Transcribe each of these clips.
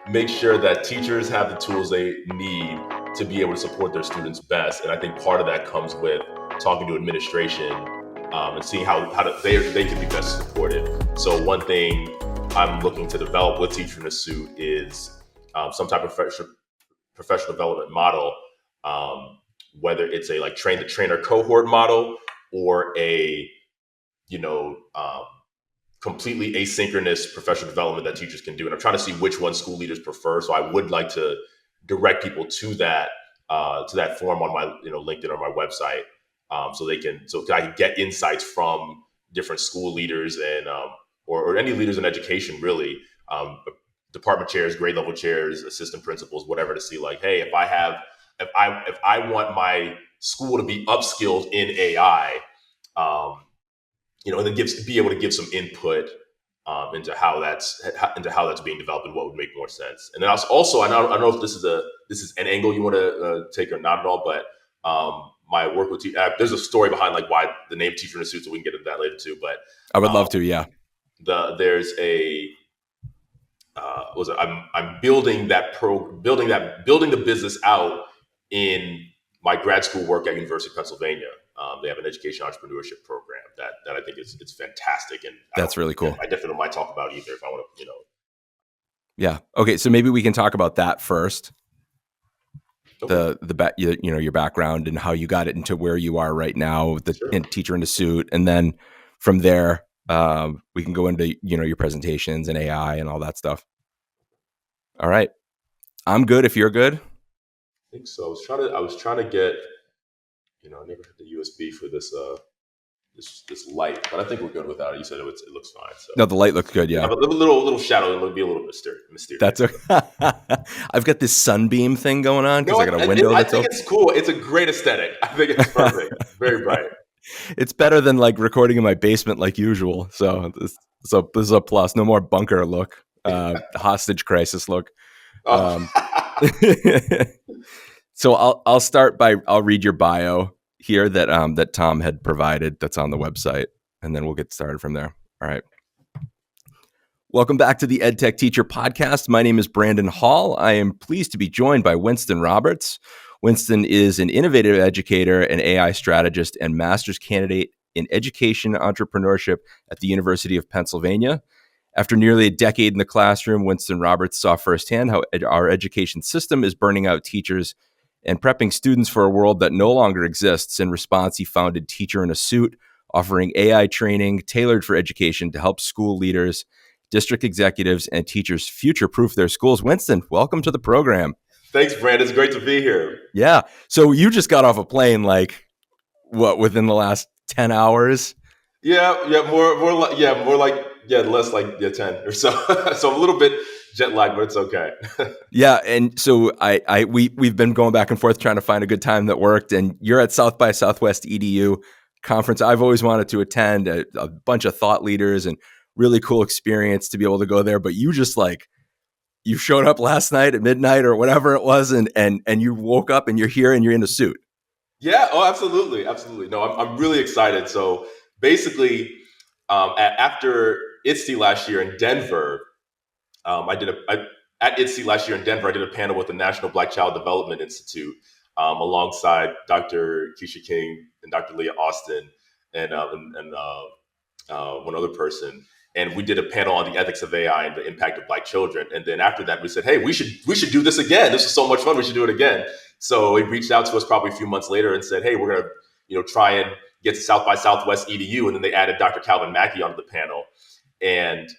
make sure that teachers have the tools they need to be able to support their students best. And I think part of that comes with talking to administration and seeing how they can be best supported. So one thing I'm looking to develop with Teacher in a Suit is some type of professional development model, whether it's a like train the trainer cohort model or a completely asynchronous professional development that teachers can do. And I'm trying to see which one school leaders prefer. So I would like to direct people to that form on my LinkedIn or my website, so I can get insights from different school leaders and or any leaders in education, really, department chairs, grade level chairs, assistant principals, whatever, to see like, hey, if I want my school to be upskilled in AI, and then be able to give some input into how that's being developed and what would make more sense. And then also, I don't know if this is an angle you want to take or not at all, but my work with there's a story behind like why the name Teacher in a Suit, so we can get into that later too. But I would love to, yeah. There's a I'm building the business out in my grad school work at University of Pennsylvania. They have an education entrepreneurship program that I think it's fantastic, and that's really cool. I definitely might talk about either if I want to, Yeah. Okay. So maybe we can talk about that first. Okay. Your background and how you got it into where you are right now, Sure. Teacher in a Suit, and then from there we can go into your presentations and AI and all that stuff. All right. I'm good if you're good. I think so. I was trying to get, I never had the USB for this this light, but I think we're good without it. You said it looks fine. So. No, the light looks good. Yeah. Have a little shadow. It'll be a little mysterious. That's okay. I've got this sunbeam thing going on because I got a window. I think it's cool. It's a great aesthetic. I think it's perfect. Very bright. It's better than like recording in my basement like usual. So this is a plus. No more bunker look, hostage crisis look. So I'll start by I'll read your bio here that Tom had provided that's on the website, and then we'll get started from there. All right. Welcome back to the EdTechTeacher podcast. My name is Brandon Hall. I am pleased to be joined by Winston Roberts. Winston is an innovative educator, an AI strategist, and master's candidate in education entrepreneurship at the University of Pennsylvania. After nearly a decade in the classroom, Winston Roberts saw firsthand how our education system is burning out teachers and prepping students for a world that no longer exists. In response, he founded Teacher in a Suit, offering AI training tailored for education to help school leaders, district executives, and teachers future-proof their schools. Winston, welcome to the program. Thanks, Brandon. It's great to be here. Yeah. So you just got off a plane, within the last 10 hours? Yeah, less like 10 or so. So a little bit jet lag, but it's okay. Yeah, and so we've been going back and forth trying to find a good time that worked. And you're at South by Southwest EDU conference. I've always wanted to attend, a bunch of thought leaders, and really cool experience to be able to go there. But you just you showed up last night at midnight or whatever it was, and you woke up and you're here and you're in a suit. Yeah. Oh, absolutely, absolutely. No, I'm really excited. So basically, after ITSE last year in Denver, at ITSE last year in Denver, I did a panel with the National Black Child Development Institute alongside Dr. Keisha King and Dr. Leah Austin and one other person. And we did a panel on the ethics of AI and the impact of Black children. And then after that, we said, hey, we should do this again. This was so much fun. We should do it again. So he reached out to us probably a few months later and said, hey, we're going to try and get to South by Southwest EDU. And then they added Dr. Calvin Mackey onto the panel. And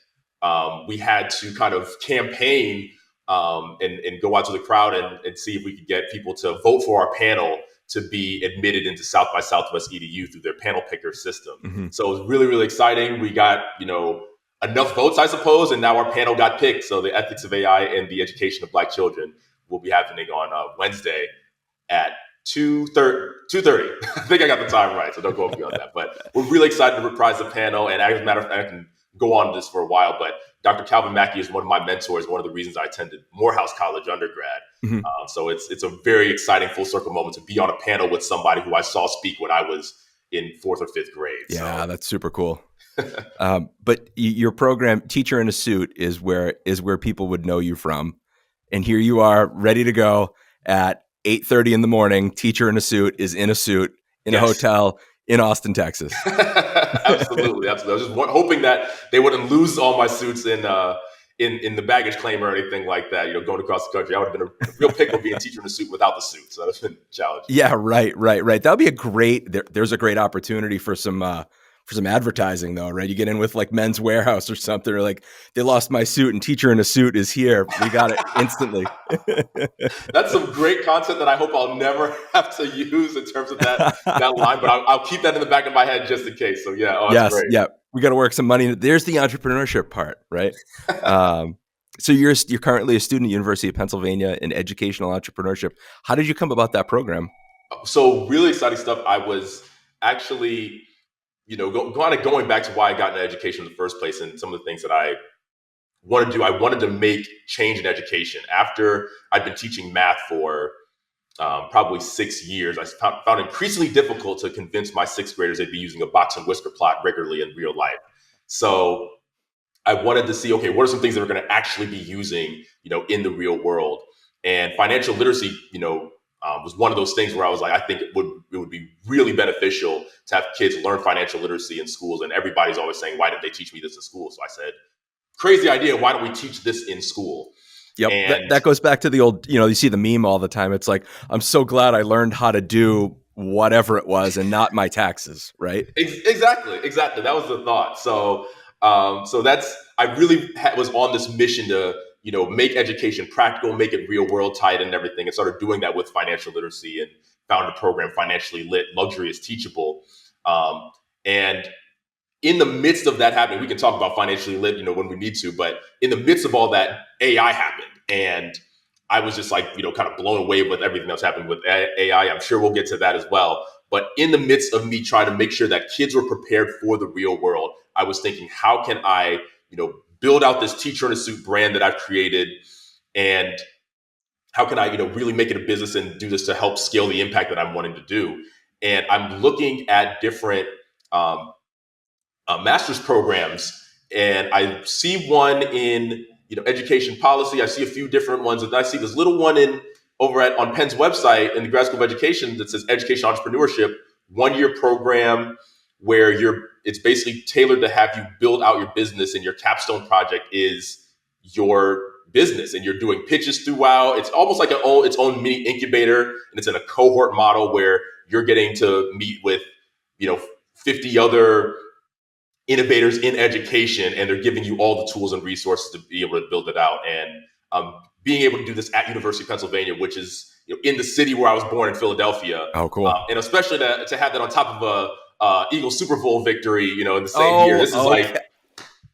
we had to kind of campaign and go out to the crowd and see if we could get people to vote for our panel to be admitted into South by Southwest EDU through their panel picker system. Mm-hmm. So it was really, really exciting. We got, enough votes, I suppose, and now our panel got picked. So the ethics of AI and the education of Black children will be happening on Wednesday at 2:30. I think I got the time right, so don't go beyond that. But we're really excited to reprise the panel. And as a matter of fact, I can go on this for a while, but Dr. Calvin Mackey is one of my mentors, one of the reasons I attended Morehouse College undergrad. Mm-hmm. So it's a very exciting full circle moment to be on a panel with somebody who I saw speak when I was in 4th or 5th grade. Yeah, that's super cool. But your program, Teacher in a Suit, is where people would know you from. and here you are ready to go at 8:30 in the morning. Teacher in a suit is in a suit in a Yes. hotel in Austin, Texas. Absolutely, absolutely. I was just hoping that they wouldn't lose all my suits in the baggage claim or anything like that. Going across the country, I would have been in a real pickle being teacher in a suit without the suit. So that's been challenging. Yeah, right. That would be a great. There's a great opportunity for some advertising, though, right? You get in with like Men's Warehouse or something, or like they lost my suit and teacher in a suit is here. We got it instantly. That's some great content that I hope I'll never have to use in terms of that line, but I'll keep that in the back of my head just in case. So yeah, that's Yes, great. yeah. We got to work some money. There's the entrepreneurship part, right? So you're currently a student at University of Pennsylvania in educational entrepreneurship. How did you come about that program? So really exciting stuff. I was actually, going back to why I got into education in the first place, and some of the things that I wanted to do. I wanted to make change in education. After I'd been teaching math for probably 6 years, I found increasingly difficult to convince my sixth graders they'd be using a box and whisker plot regularly in real life. So I wanted to see, okay, what are some things that we're going to actually be using, in the real world? And financial literacy, was one of those things where I was like, I think it would be really beneficial to have kids learn financial literacy in schools. And everybody's always saying, why didn't they teach me this in school? So I said, crazy idea. Why don't we teach this in school? Yep. And That goes back to the old, you see the meme all the time. It's like, I'm so glad I learned how to do whatever it was and not my taxes, right? exactly. That was the thought. So that's, I really was on this mission to, make education practical, make it real world, tie it and everything, and started doing that with financial literacy and founded a program, Financially Lit, Luxury is Teachable. And in the midst of that happening, we can talk about Financially Lit, when we need to, but in the midst of all that, AI happened. And I was just like, kind of blown away with everything that's happened with AI. I'm sure we'll get to that as well. But in the midst of me trying to make sure that kids were prepared for the real world, I was thinking, how can I, build out this teacher in a suit brand that I've created? And how can I, really make it a business and do this to help scale the impact that I'm wanting to do? And I'm looking at different master's programs, and I see one in education policy. I see a few different ones, and I see this little one on Penn's website in the Grad School of Education that says Education Entrepreneurship, 1-year program where it's basically tailored to have you build out your business, and your capstone project is your business, and you're doing pitches throughout. It's almost like its own mini incubator, and it's in a cohort model where you're getting to meet with 50 other innovators in education, and they're giving you all the tools and resources to be able to build it out. And being able to do this at University of Pennsylvania, which is in the city where I was born in Philadelphia. Oh, cool. And especially to have that on top of a Eagles Super Bowl victory, in the same year. This is okay.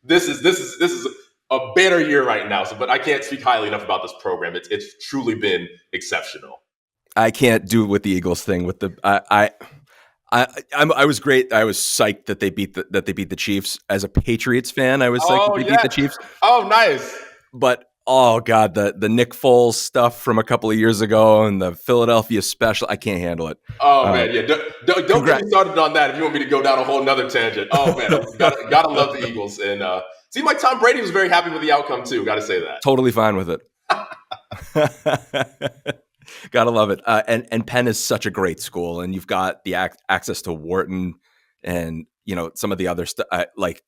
this is a better year right now. So, but I can't speak highly enough about this program. It's truly been exceptional. I can't do with the Eagles thing with the I was great. I was psyched that they beat the Chiefs. As a Patriots fan, I was psyched that they beat the Chiefs. Oh, nice. But oh god, the Nick Foles stuff from a couple of years ago and the Philadelphia special, I can't handle it. Oh man, yeah. Don't get me started on that if you want me to go down a whole nother tangent. Oh man, gotta love the Eagles. And seemed like Tom Brady was very happy with the outcome too. Got to say that. Totally fine with it. Gotta love it. And Penn is such a great school, and you've got the access to Wharton and some of the other stuff, like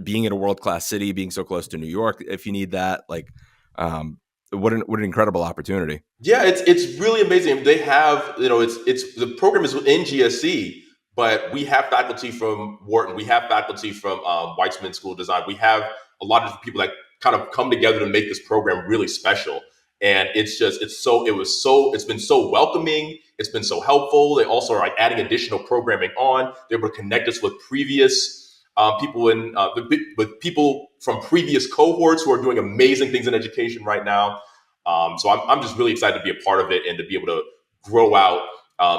being in a world-class city, being so close to New York. If you need that, like, what an incredible opportunity. Yeah, it's really amazing. They have it's the program is within GSC, but we have faculty from Wharton, we have faculty from Weitzman School of Design. We have a lot of people that kind of come together to make this program really special. And it's been so welcoming. It's been so helpful. They also are like adding additional programming on. They're able to connect us with previous people with people from previous cohorts who are doing amazing things in education right now. So I'm just really excited to be a part of it and to be able to grow out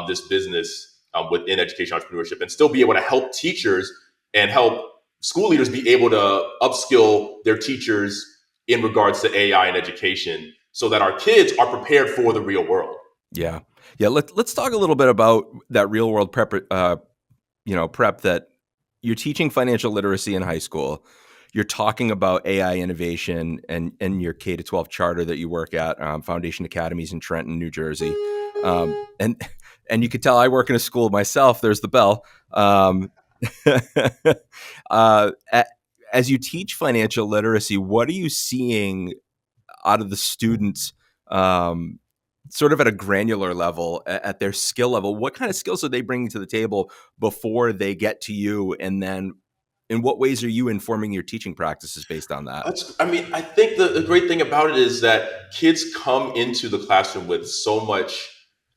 this business within education entrepreneurship and still be able to help teachers and help school leaders be able to upskill their teachers in regards to AI and education, so that our kids are prepared for the real world. Yeah. Let's talk a little bit about that real world prep. Prep that you're teaching financial literacy in high school. you're talking about AI innovation and your K-12 charter that you work at, Foundation Academies in Trenton, New Jersey. And you can tell I work in a school myself. There's the bell. uh, as you teach financial literacy, what are you seeing out of the students, sort of at a granular level, at their skill level? What kind of skills are they bringing to the table before they get to you? And then in what ways are you informing your teaching practices based on that? I think the great thing about it is that kids come into the classroom with so much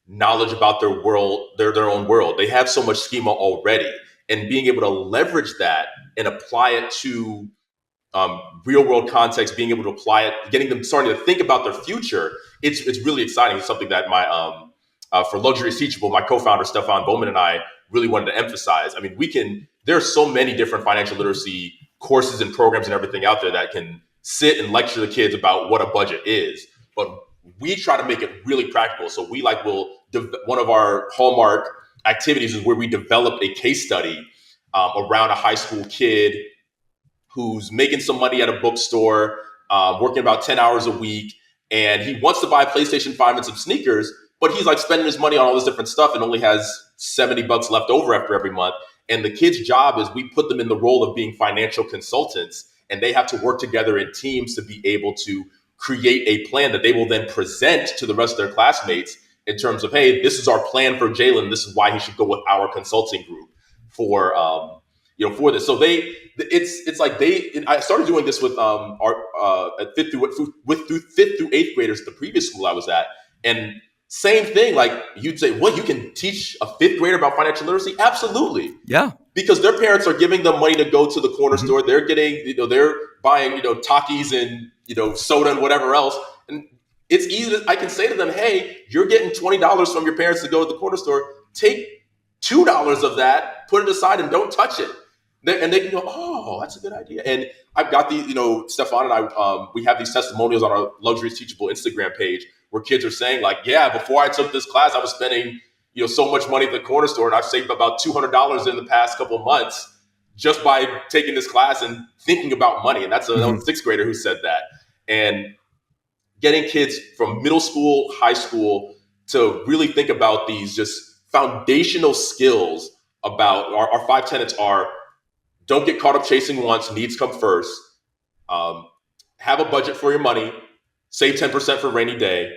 knowledge about their world, their own world. They have so much schema already, and being able to leverage that and apply it to real world context, being able to apply it, getting them starting to think about their future. It's really exciting. It's something that my for Luxury is Teachable, my co-founder Stefan Bowman and I really wanted to emphasize. I mean, there are so many different financial literacy courses and programs and everything out there that can sit and lecture the kids about what a budget is, but we try to make it really practical. So one of our hallmark activities is where we develop a case study around a high school kid who's making some money at a bookstore, working about 10 hours a week, and he wants to buy a PlayStation 5 and some sneakers, but he's like spending his money on all this different stuff and only has $70 left over after every month. And the kid's job is we put them in the role of being financial consultants, and they have to work together in teams to be able to create a plan that they will then present to the rest of their classmates in terms of, hey, this is our plan for Jalen. This is why he should go with our consulting group for for this. So I started doing this with our fifth through eighth graders at the previous school I was at, and same thing. Like you'd say, what, you can teach a fifth grader about financial literacy? Absolutely, Yeah. because their parents are giving them money to go to the corner store. They're getting, they're buying, Takis and soda and whatever else, and it's easy. I can say to them, hey, you're getting $20 from your parents to go to the corner store. Take $2 of that, put it aside, and don't touch it. And they can go, oh, that's a good idea. And I've got these, Stefan and I, we have these testimonials on our Luxury is Teachable Instagram page where kids are saying like, yeah, before I took this class, I was spending, so much money at the corner store, and I've saved about $200 in the past couple of months just by taking this class and thinking about money. And that's a sixth grader who said that. And getting kids from middle school, high school to really think about these just foundational skills about our five tenets are: don't get caught up chasing wants, needs come first. Have a budget for your money, save 10% for a rainy day,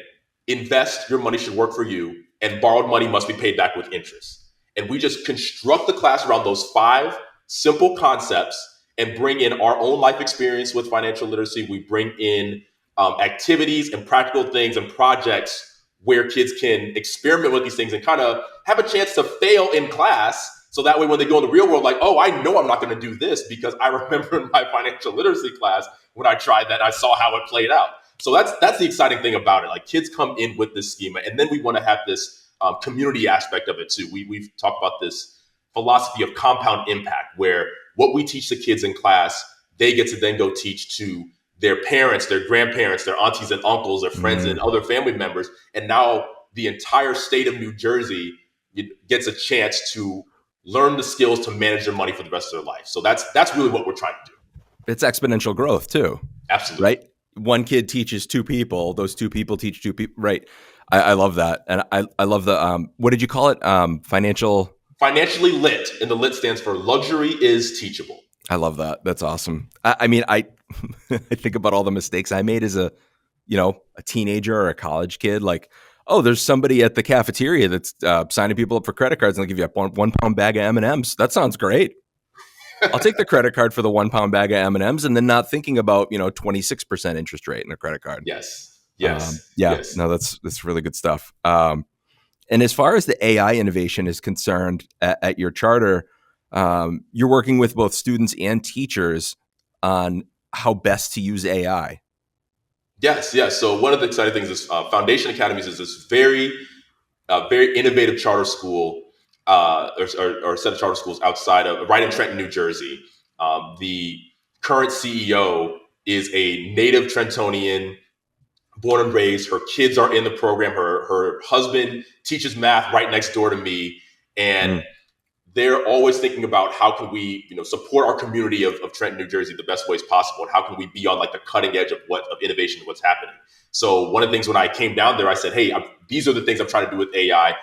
invest, your money should work for you, and borrowed money must be paid back with interest. And we just construct the class around those five simple concepts and bring in our own life experience with financial literacy. We bring in activities and practical things and projects where kids can experiment with these things and kind of have a chance to fail in class. So that way, when they go in the real world, like, oh, I know I'm not going to do this because I remember in my financial literacy class when I tried that, I saw how it played out. So that's the exciting thing about it. Like, kids come in with this schema, and then we want to have this community aspect of it too. We've talked about this philosophy of compound impact, where what we teach the kids in class, they get to then go teach to their parents, their grandparents, their aunties and uncles, their friends and other family members. And now the entire state of New Jersey gets a chance to learn the skills to manage their money for the rest of their life. So that's really what we're trying to do. It's exponential growth too. Absolutely. Right? One kid teaches two people. Those two people teach two people. Right. I love that. And I love the, what did you call it? Financially lit. And the lit stands for Luxury is Teachable. I love that. That's awesome. I mean, I think about all the mistakes I made as a teenager or a college kid. Like, oh, there's somebody at the cafeteria that's signing people up for credit cards and they'll give you a 1 pound bag of M&Ms. That sounds great. I'll take the credit card for the 1 pound bag of M&Ms, and then not thinking about 26% interest rate in a credit card. Yes. No, that's really good stuff. And as far as the AI innovation is concerned at your charter, you're working with both students and teachers on how best to use AI. Yes. So one of the exciting things is Foundation Academies is this very innovative charter school or set of charter schools right in Trenton, New Jersey. The current CEO is a native Trentonian, born and raised. Her kids are in the program. Her husband teaches math right next door to me. And they're always thinking about how can we, support our community of Trenton, New Jersey the best ways possible, and how can we be on like the cutting edge of innovation, what's happening. So one of the things when I came down there, I said, hey, these are the things I'm trying to do with AI.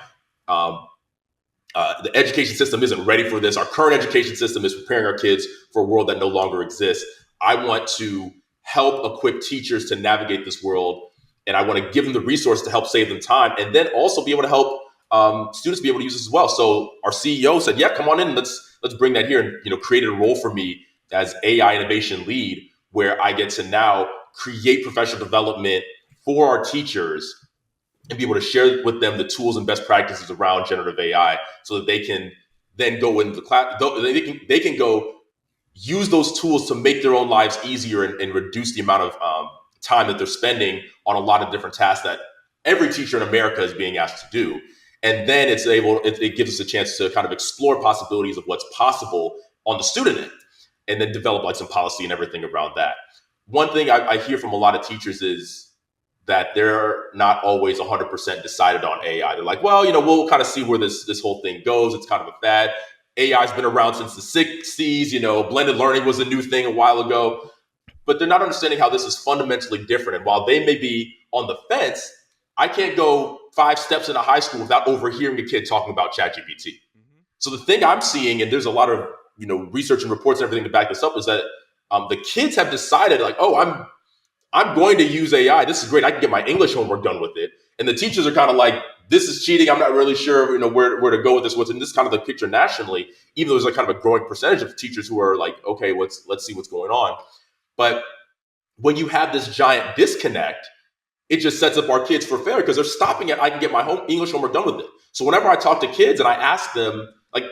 The education system isn't ready for this. Our current education system is preparing our kids for a world that no longer exists. I want to help equip teachers to navigate this world, and I want to give them the resources to help save them time, and then also be able to help students be able to use this as well. So our CEO said, "Yeah, come on in. Let's bring that here." And created a role for me as AI innovation lead, where I get to now create professional development for our teachers and be able to share with them the tools and best practices around generative AI, so that they can then go into the class. They can go use those tools to make their own lives easier, and reduce the amount of time that they're spending on a lot of different tasks that every teacher in America is being asked to do. And then it gives us a chance to kind of explore possibilities of what's possible on the student end, and then develop like some policy and everything around that. One thing I hear from a lot of teachers is that they're not always 100% decided on AI. They're like, well, we'll kind of see where this whole thing goes. It's kind of a fad. AI's been around since the 60s. Blended learning was a new thing a while ago. But they're not understanding how this is fundamentally different. And while they may be on the fence, I can't go 5 steps into high school without overhearing a kid talking about ChatGPT. Mm-hmm. So the thing I'm seeing, and there's a lot of research and reports and everything to back this up, is that the kids have decided, like, oh, I'm going to use AI. This is great. I can get my English homework done with it. And the teachers are kind of like, this is cheating. I'm not really sure, where to go with this. And this is kind of the picture nationally, even though there's like kind of a growing percentage of teachers who are like, okay, let's see what's going on. But when you have this giant disconnect, it just sets up our kids for failure, because they're stopping at, I can get my English homework done with it. So whenever I talk to kids and I ask them, like, let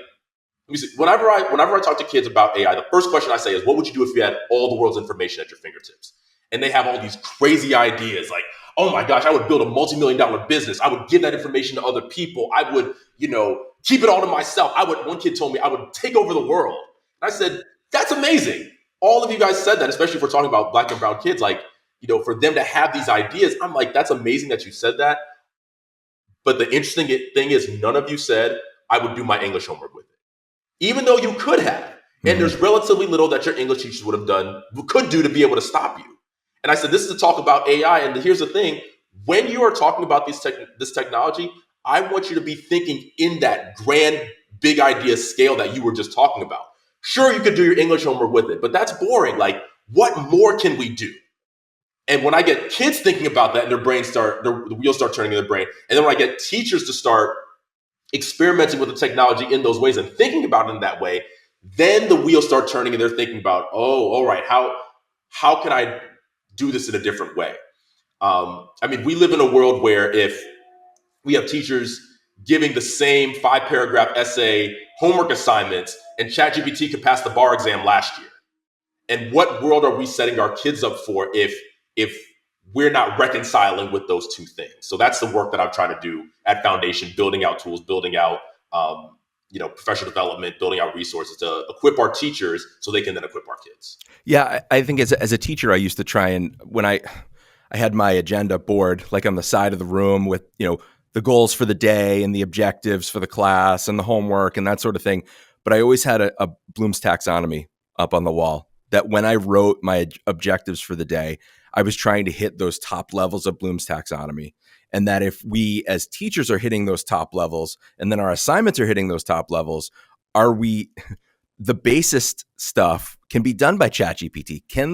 me see, whenever I talk to kids about AI, the first question I say is, what would you do if you had all the world's information at your fingertips? And they have all these crazy ideas like, oh my gosh, I would build a multi-million-dollar business. I would give that information to other people. I would, keep it all to myself. One kid told me I would take over the world. And I said, that's amazing. All of you guys said that, especially if we're talking about Black and brown kids, like, for them to have these ideas. I'm like, that's amazing that you said that. But the interesting thing is, none of you said I would do my English homework with it, even though you could have. Mm-hmm. And there's relatively little that your English teachers could do to be able to stop you. And I said, this is to talk about AI. And here's the thing. When you are talking about this technology, I want you to be thinking in that grand, big idea scale that you were just talking about. Sure, you could do your English homework with it, but that's boring. Like, what more can we do? And when I get kids thinking about that, and the wheels start turning in their brain. And then when I get teachers to start experimenting with the technology in those ways and thinking about it in that way, then the wheels start turning and they're thinking about, oh, all right, how can I do this in a different way? We live in a world where if we have teachers giving the same 5-paragraph essay homework assignments, and ChatGPT could pass the bar exam last year. And what world are we setting our kids up for if we're not reconciling with those two things? So that's the work that I'm trying to do at Foundation, building out tools, building out professional development, building out resources to equip our teachers so they can then equip our kids. Yeah, I think as a teacher, I used to try, and when I had my agenda board like on the side of the room with the goals for the day and the objectives for the class and the homework and that sort of thing. But I always had a Bloom's taxonomy up on the wall, that when I wrote my objectives for the day, I was trying to hit those top levels of Bloom's taxonomy. And that if we as teachers are hitting those top levels, and then our assignments are hitting those top levels, the basest stuff can be done by ChatGPT. Can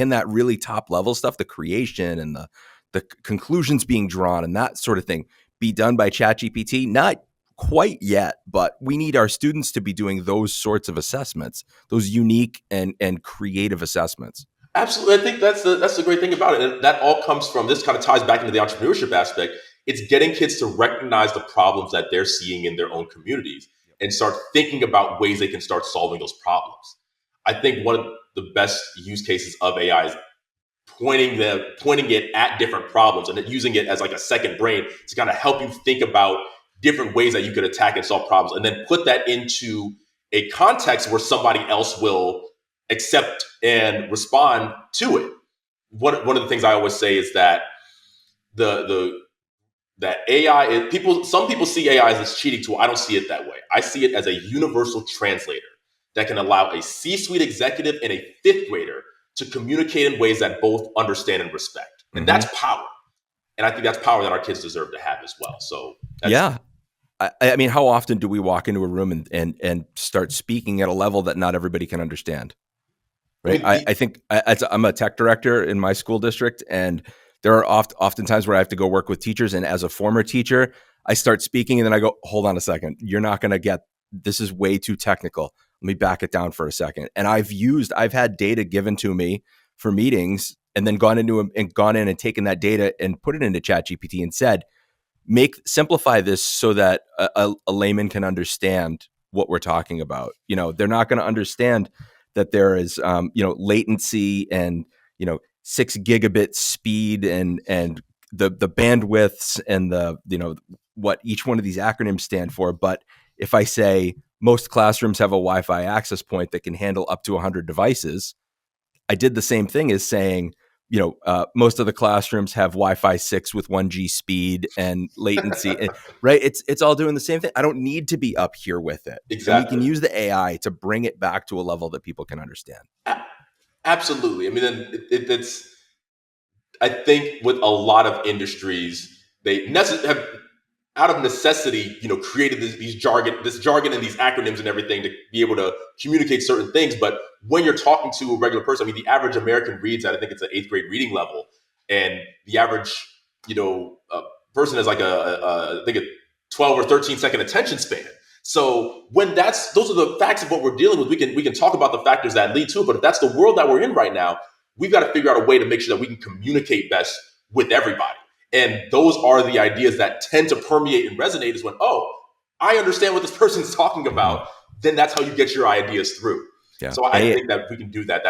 that really top level stuff, the creation and the conclusions being drawn and that sort of thing, be done by ChatGPT? Not quite yet, but we need our students to be doing those sorts of assessments, those unique and creative assessments. Absolutely. I think that's the great thing about it. And that all comes from, this kind of ties back into the entrepreneurship aspect. It's getting kids to recognize the problems that they're seeing in their own communities and start thinking about ways they can start solving those problems. I think one of the best use cases of AI is pointing it at different problems and using it as like a second brain to kind of help you think about different ways that you could attack and solve problems, and then put that into a context where somebody else will accept and respond to it. One of the things I always say is that the that AI is some people see AI as a cheating tool. I don't see it that way. I see it as a universal translator that can allow a C-suite executive and a fifth grader to communicate in ways that both understand and respect. And that's power. And I think that's power that our kids deserve to have as well. So yeah. I mean, how often do we walk into a room and start speaking at a level that not everybody can understand? Right. I think I'm a tech director in my school district, and there are oftentimes where I have to go work with teachers. And as a former teacher, I start speaking and then I go, hold on a second. You're not going to get, this is way too technical. Let me back it down for a second. And I've had data given to me for meetings and then gone in and taken that data and put it into ChatGPT and said, simplify this so that a layman can understand what we're talking about. They're not going to understand that there is, latency and, 6 gigabit speed and the bandwidths and what each one of these acronyms stand for. But if I say most classrooms have a Wi-Fi access point that can handle up to 100 devices, I did the same thing as saying, most of the classrooms have Wi-Fi 6 with 1G speed and latency, right? It's all doing the same thing. I don't need to be up here with it. Exactly. And we can use the AI to bring it back to a level that people can understand. Absolutely. I mean, it's. I think with a lot of industries, they have, out of necessity, created this jargon and these acronyms and everything to be able to communicate certain things. But when you're talking to a regular person, I mean, the average American reads at, I think it's an 8th grade reading level, and the average, person has like I think a 12 or 13-second attention span. So when those are the facts of what we're dealing with, we can talk about the factors that lead to it. But if that's the world that we're in right now, we've got to figure out a way to make sure that we can communicate best with everybody. And those are the ideas that tend to permeate and resonate is when, I understand what this person's talking about. Then that's how you get your ideas through. Yeah. So I think that if we can do that,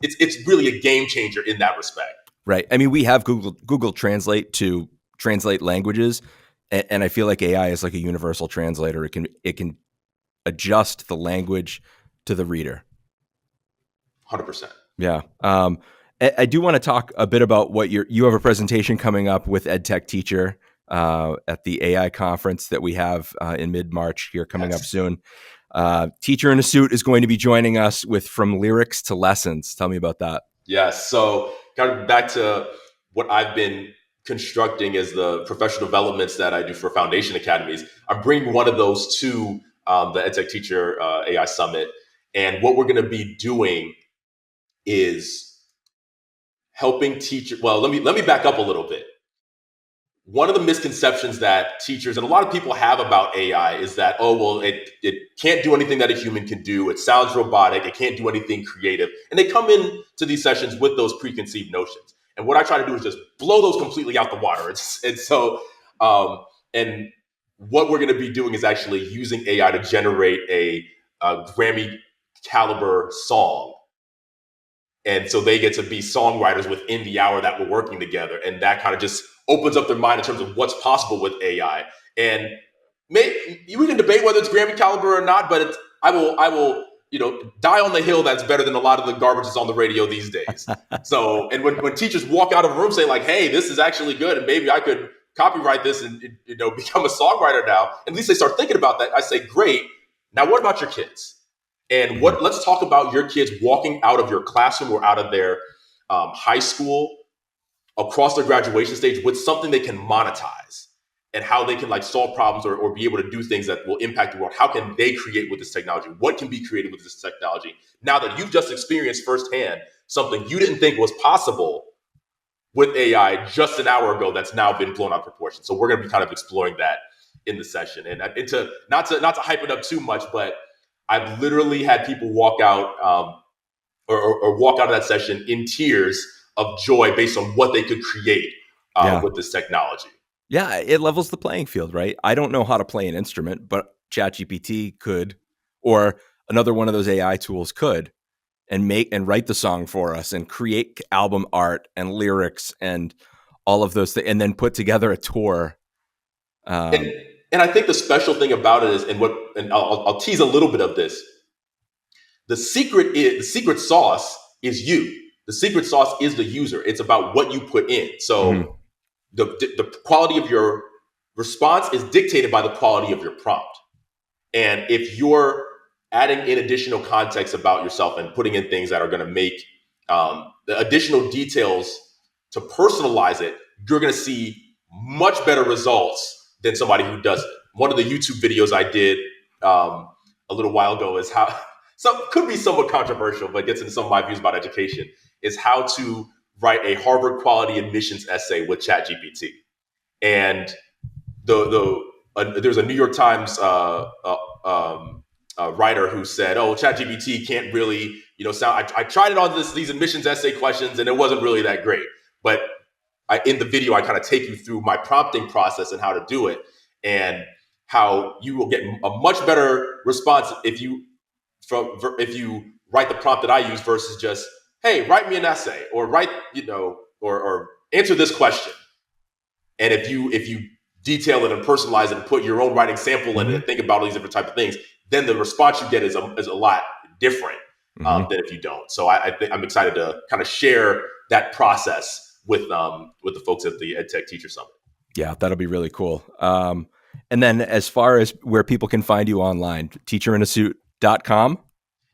it's really a game changer in that respect. Right. I mean, we have Google Translate to translate languages, and I feel like AI is like a universal translator. It can adjust the language to the reader. 100%. Yeah. I do want to talk a bit about what you have a presentation coming up with EdTechTeacher at the AI conference that we have in mid-March here coming up soon. Teacher in a Suit is going to be joining us with From Lyrics to Lessons. Tell me about that. Yes. So kind of back to what I've been constructing as the professional developments that I do for foundation academies. I'm bringing one of those to the EdTechTeacher AI Summit. And what we're going to be doing is helping teachers. Well, let me back up a little bit. One of the misconceptions that teachers and a lot of people have about AI is that, it can't do anything that a human can do. It sounds robotic. It can't do anything creative. And they come in to these sessions with those preconceived notions. And what I try to do is just blow those completely out the water. And what we're going to be doing is actually using AI to generate a Grammy caliber song. And so they get to be songwriters within the hour that we're working together. And that kind of just opens up their mind in terms of what's possible with AI. And we can debate whether it's Grammy caliber or not, but I will die on the hill that's better than a lot of the garbage that's on the radio these days. So, and when teachers walk out of a room saying like, hey, this is actually good, and maybe I could copyright this and become a songwriter now, at least they start thinking about that. I say, great. Now, what about your kids? And let's talk about your kids walking out of your classroom or out of their high school across their graduation stage with something they can monetize and how they can solve problems or be able to do things that will impact the world. How can they create with this technology? What can be created with this technology? Now that you've just experienced firsthand something you didn't think was possible with AI just an hour ago that's now been blown out of proportion. So we're going to be kind of exploring that in the session. And not to hype it up too much, but I've literally had people walk out or walk out of that session in tears of joy based on what they could create with this technology. Yeah, it levels the playing field, right? I don't know how to play an instrument, but ChatGPT could, or another one of those AI tools could, and write the song for us and create album art and lyrics and all of those things, and then put together a tour. And I think the special thing about it is, and I'll tease a little bit of this. The secret sauce is you. The secret sauce is the user. It's about what you put in. So the quality of your response is dictated by the quality of your prompt. And if you're adding in additional context about yourself and putting in things that are going to make the additional details to personalize it, you're going to see much better results than somebody who doesn't. One of the YouTube videos I did a little while ago is how, could be somewhat controversial, but gets into some of my views about education, is how to write a Harvard quality admissions essay with ChatGPT. And there's a New York Times writer who said, "Oh, ChatGPT can't really, sound." I tried it on these admissions essay questions, and it wasn't really that great. But in the video, I kind of take you through my prompting process and how to do it, and how you will get a much better response if you write the prompt that I use versus just, "Hey, write me an essay," or write, or answer this question. And if you detail it and personalize it and put your own writing sample in it and think about all these different type of things, then the response you get is a lot different than if you don't. So I think I'm excited to kind of share that process with the folks at the EdTechTeacher Summit. Yeah, that'll be really cool. And then as far as where people can find you online, teacherinasuit.com?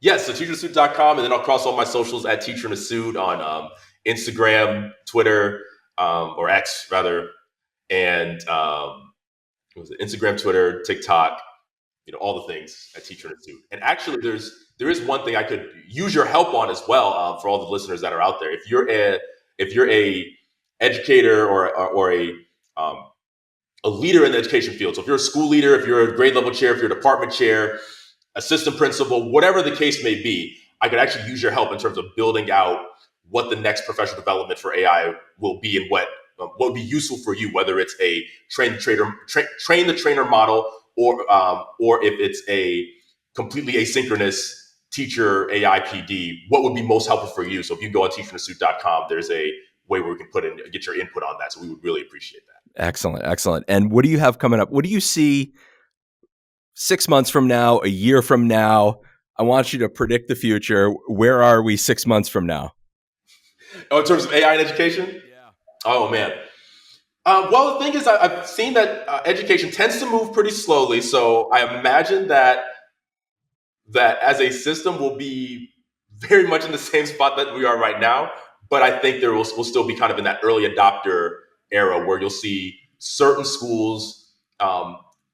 Yes, so teacherinasuit.com, and then across all my socials at Teacher in a Suit on Instagram, Twitter, or X rather, and Instagram, Twitter, TikTok, all the things at Teacher in a Suit. And actually, there is one thing I could use your help on as well for all the listeners that are out there. If you're a educator or a leader in the education field, so if you're a school leader, if you're a grade level chair, if you're a department chair, assistant principal, whatever the case may be, I could actually use your help in terms of building out what the next professional development for AI will be and what would be useful for you, whether it's a train the trainer model or if it's a completely asynchronous teacher AI PD, what would be most helpful for you? So if you go on teacherinasuit.com, there's a way where we can get your input on that. So we would really appreciate that. Excellent. And what do you have coming up? What do you see 6 months from now, a year from now? I want you to predict the future. Where are we 6 months from now? Oh, in terms of AI in education? Yeah. Oh, man. Well, the thing is, I've seen that education tends to move pretty slowly. So I imagine that as a system will be very much in the same spot that we are right now. But I think we'll still be kind of in that early adopter era where you'll see certain schools,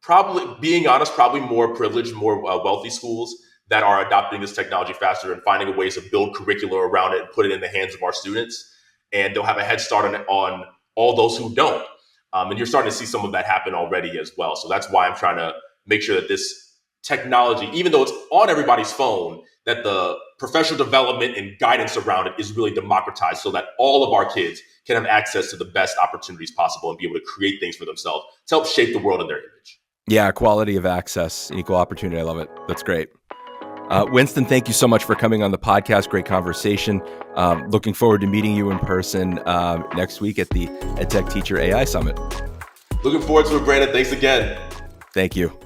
probably more privileged, more wealthy schools that are adopting this technology faster and finding ways to build curricula around it and put it in the hands of our students. And they'll have a head start on all those who don't. And you're starting to see some of that happen already as well. So that's why I'm trying to make sure that this technology, even though it's on everybody's phone, that the professional development and guidance around it is really democratized so that all of our kids can have access to the best opportunities possible and be able to create things for themselves to help shape the world in their image. Yeah, quality of access, equal opportunity. I love it. That's great. Winston, thank you so much for coming on the podcast. Great conversation. Looking forward to meeting you in person next week at the EdTechTeacher AI Summit. Looking forward to it, Brandon. Thanks again. Thank you.